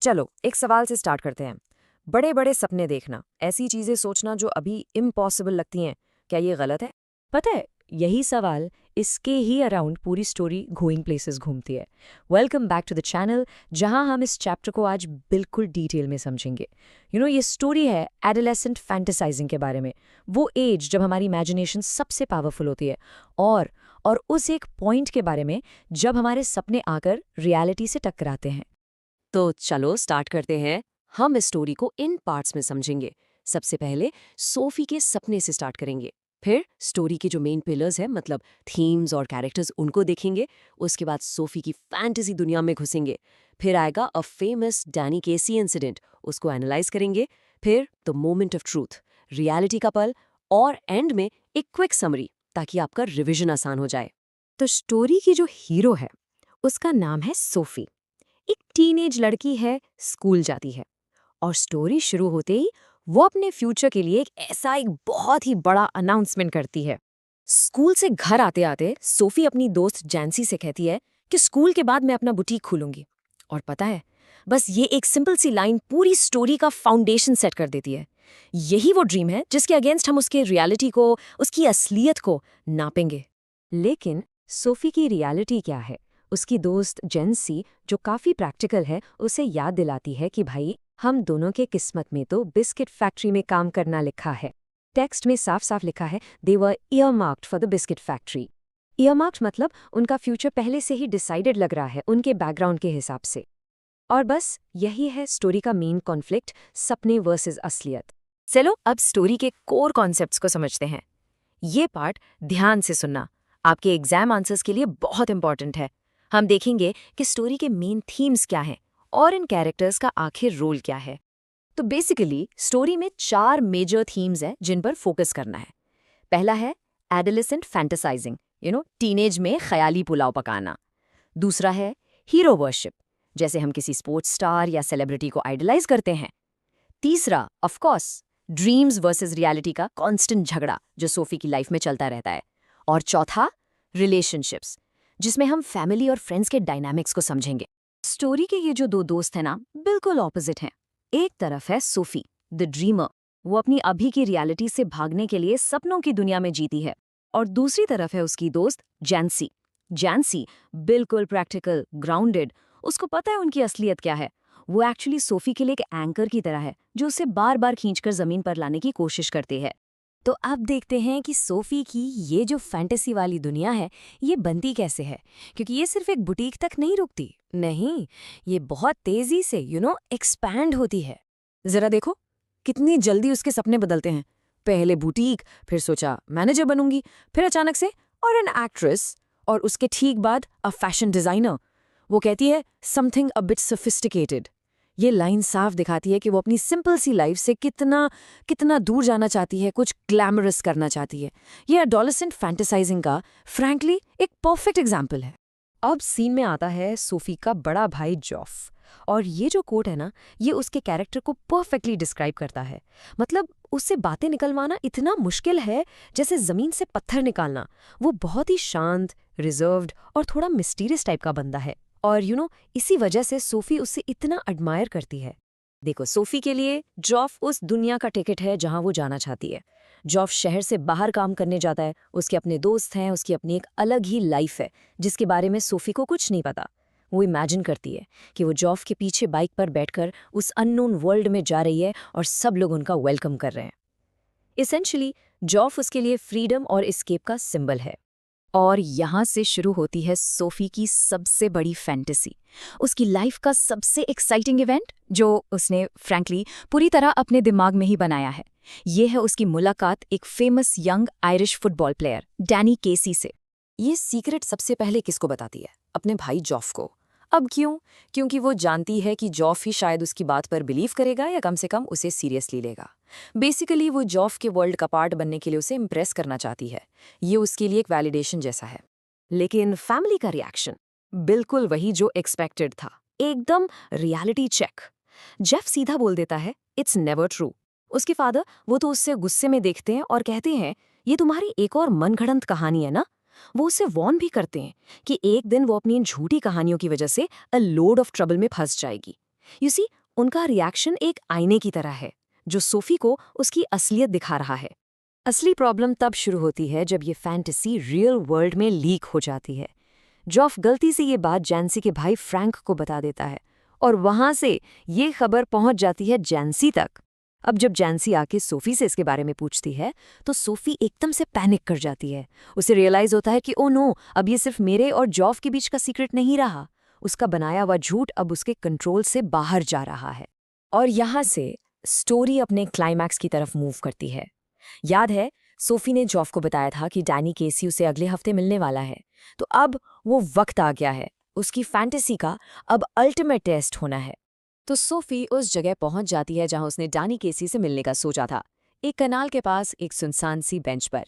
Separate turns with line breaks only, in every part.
चलो एक सवाल से स्टार्ट करते हैं। बड़े बड़े सपने देखना, ऐसी चीजें सोचना जो अभी इम्पॉसिबल लगती हैं, क्या ये गलत है?
पता है, यही सवाल, इसके ही अराउंड पूरी स्टोरी गोइंग प्लेसेस घूमती है। Welcome back to the channel, जहां हम इस चैप्टर को आज बिल्कुल डिटेल में समझेंगे। ये स्टोरी है एडोलेसेंट फैंटेसाइजिंग के बारे में। वो एज जब हमारी इमेजिनेशन सबसे पावरफुल होती है, और उस एक पॉइंट के बारे में जब हमारे सपने आकर रियलिटी से टकराते हैं।
तो चलो स्टार्ट करते हैं। हम इस स्टोरी को इन पार्ट्स में समझेंगे। सबसे पहले सोफी के सपने से स्टार्ट करेंगे। फिर स्टोरी के जो मेन पिलर्स हैं, मतलब थीम्स और कैरेक्टर्स, उनको देखेंगे। उसके बाद सोफी की फैंटेसी दुनिया में घुसेंगे। फिर आएगा a famous Danny Casey incident, उसको एनालाइज करेंगे। फिर the moment of truth, reality का पल, और एंड में एक क्विक समरी, ताकि आपका रिवीजन आसान हो जाए। तो स्टोरी की जो हीरो है, उसका नाम है सोफी। एक टीनेज लड़की है, स्कूल जाती है, और स्टोरी शुरू होते ही वो अपने फ्यूचर के लिए एक बहुत ही बड़ा अनाउंसमेंट करती है। स्कूल से घर आते आते सोफी अपनी दोस्त जैंसी से कहती है कि स्कूल के बाद मैं अपना बुटीक खोलूंगी। और पता है, बस ये एक सिंपल सी लाइन पूरी स्टोरी का फाउंडेशन सेट कर देती है। यही वो ड्रीम है जिसके अगेंस्ट हम उसके रियलिटी को, उसकी असलियत को नापेंगे। लेकिन सोफी की रियलिटी क्या है? उसकी दोस्त जेंसी, जो काफी प्रैक्टिकल है, उसे याद दिलाती है कि भाई, हम दोनों के किस्मत में तो बिस्किट फैक्ट्री में काम करना लिखा है। टेक्स्ट में साफ साफ लिखा है, दे वर ईयरमार्क्ड फॉर द बिस्किट फैक्ट्री। ईयरमार्क्ड मतलब उनका फ्यूचर पहले से ही डिसाइडेड लग रहा है उनके बैकग्राउंड के हिसाब से। और बस यही है स्टोरी का मेन कॉन्फ्लिक्ट, सपने वर्सेस असलियत। चलो अब स्टोरी के कोर कॉन्सेप्ट्स को समझते हैं। ये पार्ट ध्यान से सुनना, आपके एग्जाम आंसर्स के लिए बहुत इंपॉर्टेंट है। हम देखेंगे कि स्टोरी के मेन थीम्स क्या हैं और इन कैरेक्टर्स का आखिर रोल क्या है। तो बेसिकली स्टोरी में 4 मेजर थीम्स हैं जिन पर फोकस करना है। पहला है एडोलेसेंट फैंटेसाइजिंग, टीनेज में ख्याली पुलाव पकाना। दूसरा है हीरो वर्शिप, जैसे हम किसी स्पोर्ट्स स्टार या सेलिब्रिटी को आइडलाइज करते हैं। तीसरा, of course, dreams versus reality का कांस्टेंट झगड़ा जो सोफी की लाइफ में चलता रहता है। और चौथा, रिलेशनशिप्स, जिसमें हम फैमिली और फ्रेंड्स के डायनामिक्स को समझेंगे। स्टोरी के ये जो दो दोस्त हैं ना, बिल्कुल ऑपोजिट हैं। एक तरफ है सोफी, द ड्रीमर, वो अपनी अभी की रियलिटी से भागने के लिए सपनों की दुनिया में जीती है। और दूसरी तरफ है उसकी दोस्त जैंसी। जैंसी बिल्कुल प्रैक्टिकल, ग्राउंडेड, उसको पता है उनकी असलियत क्या है। वो एक्चुअली सोफी के लिए एक एंकर की तरह है, जो उसे बार बार खींचकर जमीन पर लाने की कोशिश करती है। तो अब देखते हैं कि सोफी की ये जो फैंटेसी वाली दुनिया है, ये बनती कैसे है। क्योंकि ये सिर्फ एक बुटीक तक नहीं रुकती, नहीं, ये बहुत तेजी से एक्सपैंड होती है। जरा देखो, कितनी जल्दी उसके सपने बदलते हैं। पहले बुटीक, फिर सोचा मैनेजर बनूंगी, फिर अचानक से और एन एक्ट्रेस, और उसके ठीक बाद अ फैशन डिजाइनर। वो कहती है समथिंग अ बिट सोफिस्टिकेटेड। ये लाइन साफ दिखाती है कि वो अपनी सिंपल सी लाइफ से कितना कितना दूर जाना चाहती है, कुछ ग्लैमरस करना चाहती है। ये एडोलेसेंट फैंटेसाइजिंग का फ्रैंकली एक परफेक्ट एग्जाम्पल है। अब सीन में आता है सोफी का बड़ा भाई जॉफ। और ये जो कोट है ना, ये उसके कैरेक्टर को परफेक्टली डिस्क्राइब करता है। मतलब उससे बातें निकलवाना इतना मुश्किल है जैसे जमीन से पत्थर निकालना। वो बहुत ही शांत, रिजर्व्ड और थोड़ा मिस्टीरियस टाइप का बंदा है। और इसी वजह से सोफी उससे इतना एडमायर करती है। देखो, सोफी के लिए जॉफ उस दुनिया का टिकट है जहां वो जाना चाहती है। जॉफ शहर से बाहर काम करने जाता है, उसके अपने दोस्त हैं, उसकी अपनी एक अलग ही लाइफ है जिसके बारे में सोफी को कुछ नहीं पता। वो इमेजिन करती है कि वो जॉफ के पीछे बाइक पर बैठकर उस अननोन वर्ल्ड में जा रही है और सब लोग उनका वेलकम कर रहे हैं। इसेंशली जॉफ उसके लिए फ्रीडम और एस्केप का सिंबल है। और यहाँ से शुरू होती है सोफी की सबसे बड़ी फैंटेसी, उसकी लाइफ का सबसे एक्साइटिंग इवेंट, जो उसने फ्रैंकली पूरी तरह अपने दिमाग में ही बनाया है। ये है उसकी मुलाकात एक famous young Irish football player Danny Casey से। ये सीक्रेट सबसे पहले किसको बताती है? अपने भाई जॉफ को। अब क्यों? क्योंकि वो जानती है कि जॉफ ही शायद उसकी बात पर बिलीव करेगा या कम से कम उसे सीरियसली लेगा। बेसिकली वो जॉफ के वर्ल्ड का पार्ट बनने के लिए उसे इम्प्रेस करना चाहती है। ये उसके लिए एक वैलिडेशन जैसा है। लेकिन फैमिली का रिएक्शन बिल्कुल वही जो एक्सपेक्टेड था, एकदम रियलिटी चेक। जेफ सीधा बोल देता है, इट्स नेवर ट्रू। उसके फादर, वो तो उससे गुस्से में देखते हैं और कहते हैं, ये तुम्हारी एक और मनगढ़ंत कहानी है ना। वो उसे वॉर्न भी करते हैं कि एक दिन वो अपनी इन झूठी कहानियों की वजह से अ लोड ऑफ ट्रबल में फंस जाएगी। यू सी, उनका रिएक्शन एक आईने की तरह है जो सोफी को उसकी असलियत दिखा रहा है। असली प्रॉब्लम तब शुरू होती है जब ये फैंटेसी रियल वर्ल्ड में लीक हो जाती है। जॉफ गलती से ये बात जैंसी के भाई फ्रैंक को बता देता है और वहां से ये खबर पहुंच जाती है जैंसी तक। अब जब जैंसी आके सोफी से इसके बारे में पूछती है तो सोफी एकदम से पैनिक कर जाती है। उसे रियलाइज होता है कि ओ नो, अब ये सिर्फ मेरे और जॉफ के बीच का सीक्रेट नहीं रहा। उसका बनाया हुआ झूठ अब उसके कंट्रोल से बाहर जा रहा है। और यहाँ से स्टोरी अपने क्लाइमैक्स की तरफ मूव करती है। याद है, सोफी ने जॉफ को बताया था कि डैनी केसी उसे अगले हफ्ते मिलने वाला है। तो अब वो वक्त आ गया है, उसकी फैंटेसी का अब अल्टीमेट टेस्ट होना है। तो सोफी उस जगह पहुंच जाती है जहां उसने डैनी केसी से मिलने का सोचा था, एक कनाल के पास एक सुनसान सी बेंच पर।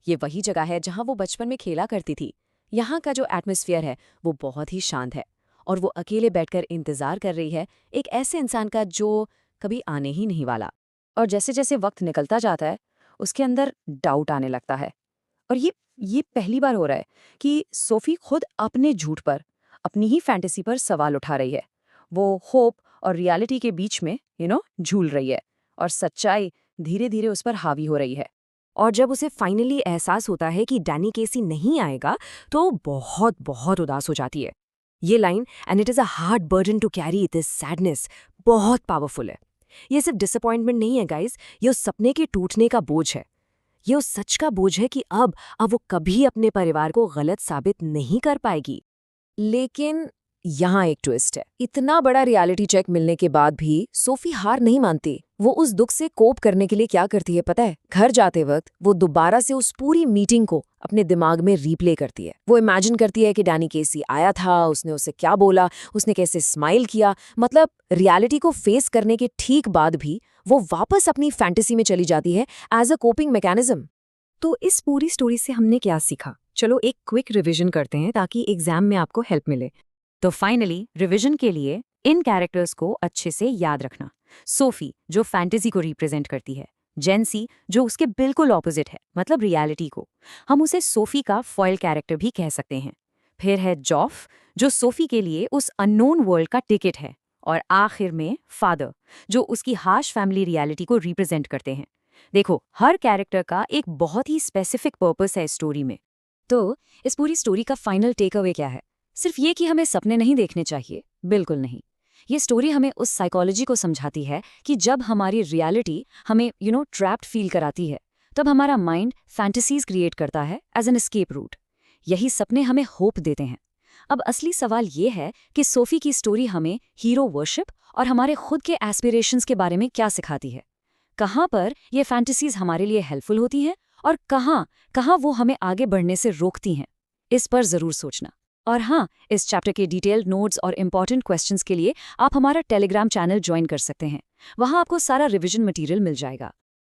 ये वही जगह है जहां वो बचपन में खेला करती थी। यहाँ का जो एटमॉस्फेयर है वो बहुत ही शांत है और वो अकेले बैठकर इंतजार कर रही है एक ऐसे इंसान का जो कभी आने ही नहीं वाला। और जैसे जैसे वक्त निकलता जाता है उसके अंदर डाउट आने लगता है। और ये पहली बार हो रहा है कि सोफी खुद अपने झूठ पर, अपनी ही फैंटेसी पर सवाल उठा रही है। वो होप और रियलिटी के बीच में झूल रही है और सच्चाई धीरे धीरे उस पर हावी हो रही है। और जब उसे फाइनली एहसास होता है कि डैनी केसी नहीं आएगा तो बहुत बहुत उदास हो जाती है। ये line, and it is a hard burden to carry this sadness, बहुत पावरफुल है। ये सिर्फ डिसअपॉइंटमेंट नहीं है गाइस, ये उस सपने के टूटने का बोझ है। ये उस सच का बोझ है कि अब वो कभी अपने परिवार को गलत साबित नहीं कर पाएगी। लेकिन यहाँ एक ट्विस्ट है। इतना बड़ा रियलिटी चेक मिलने के बाद भी सोफी हार नहीं मानती। वो उस दुख से कोप करने के लिए क्या करती है पता है? घर जाते वक्त वो दोबारा से उस पूरी मीटिंग को अपने दिमाग में रीप्ले करती है। वो इमेजिन करती है कि डैनी केसी आया था, उसने उसे क्या बोला, उसने कैसे स्माइल किया। मतलब रियलिटी को फेस करने के ठीक बाद भी वो वापस अपनी फैंटेसी में चली जाती है एज अ कोपिंग मैकेनिज्म। तो इस पूरी स्टोरी से हमने क्या सीखा? चलो एक क्विक रिविजन करते हैं ताकि एग्जाम में आपको हेल्प मिले। तो फाइनली रिवीजन के लिए इन कैरेक्टर्स को अच्छे से याद रखना। सोफी जो फैंटेसी को रिप्रेजेंट करती है, जेंसी जो उसके बिल्कुल ऑपोजिट है, मतलब रियलिटी को। हम उसे सोफी का फॉयल कैरेक्टर भी कह सकते हैं। फिर है जॉफ जो सोफी के लिए उस अननोन वर्ल्ड का टिकट है। और आखिर में फादर जो उसकी हार्श फैमिली रियलिटी को रिप्रेजेंट करते हैं। देखो, हर कैरेक्टर का एक बहुत ही स्पेसिफिक पर्पस है स्टोरी में। तो इस पूरी स्टोरी का फाइनल टेक अवे क्या है? सिर्फ ये कि हमें सपने नहीं देखने चाहिए, बिल्कुल नहीं। ये स्टोरी हमें उस साइकोलॉजी को समझाती है कि जब हमारी रियलिटी हमें ट्रैप्ड फील कराती है, तब हमारा माइंड फैंटेसीज क्रिएट करता है एज एन एस्केप रूट। यही सपने हमें होप देते हैं। अब असली सवाल ये है कि सोफी की स्टोरी हमें हीरो वर्शिप और हमारे खुद के एस्पिरेशंस के बारे में क्या सिखाती है। कहाँ पर ये फैंटेसीज हमारे लिए हेल्पफुल होती हैं और कहाँ वो हमें आगे बढ़ने से रोकती हैं। इस पर जरूर सोचना। और हाँ, इस चैप्टर के डिटेल्ड नोट्स और इम्पॉर्टेंट क्वेश्चंस के लिए आप हमारा टेलीग्राम चैनल ज्वाइन कर सकते हैं। वहाँ आपको सारा रिवीजन मटेरियल मिल जाएगा।